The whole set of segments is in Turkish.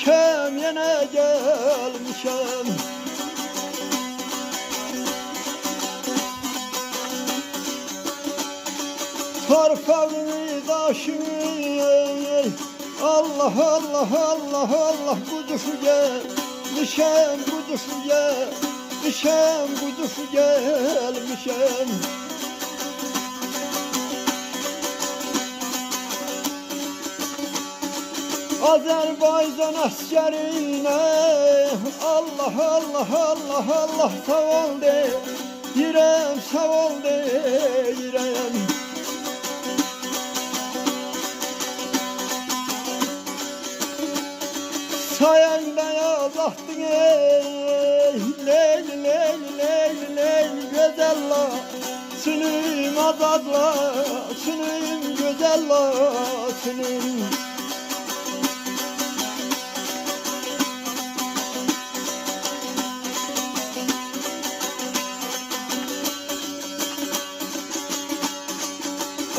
gelmişem, yine gelmişem. Torpağını taşını Allah Allah Allah Allah kudusu gelmişem, kudusu gelmişem, kudusu gelmişem. Azerbaycan askerine Allah Allah Allah Allah sağ ol de İrem, sağ ol de İrem. Sayende yazaktın ey Leyli Leyli Leyli Leyli güzella sünüm azadla sünüm güzella sünüm.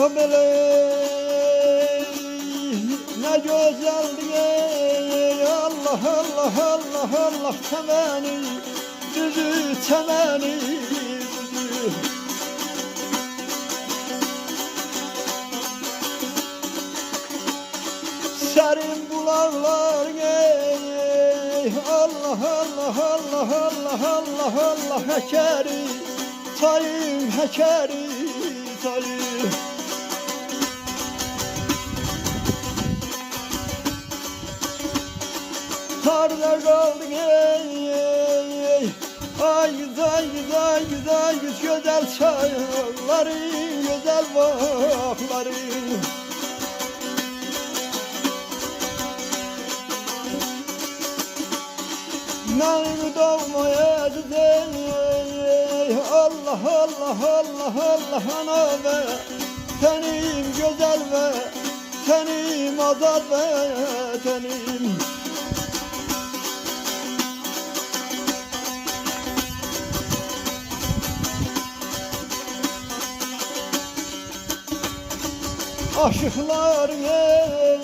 O böyle ne güzeldi ey Allah Allah Allah Allah temeni düzü temeni düzü. Serin bulaklar ey Allah Allah Allah Allah Allah Allah hekeri tarim hekeri tarim. Tarla kaldın ey ey ey ay güzel güzel güzel güzel çayların güzel bakların. Nalını doğmaya ey Allah Allah Allah Allah ana ve tenim güzel ve tenim azad ve tenim. Aşıklar ey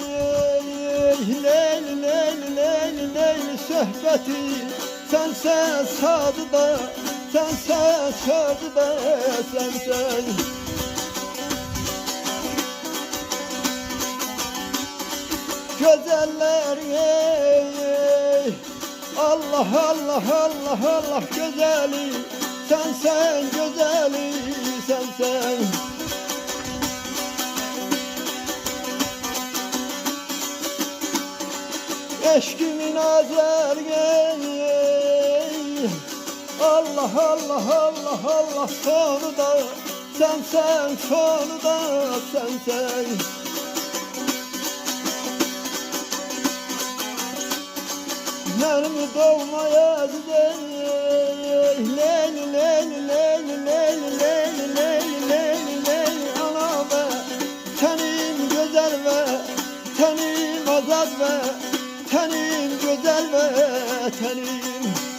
Leyli Leyli Leyli Leyli sohbeti sensen sadıda sensen sadıda sensen. Güzeller ey Allah Allah Allah Allah güzeli sensen güzeli sensen. Eşkimin azer ey Allah Allah Allah Allah sonu da sensen sonu da sensen. Mermi doğmaya ey Leyli Leyli Leyli Leyli Leyli Leyli Leyli Leyli ana be tenim güzel ve tenim azad ve tenim güzel ve tenim.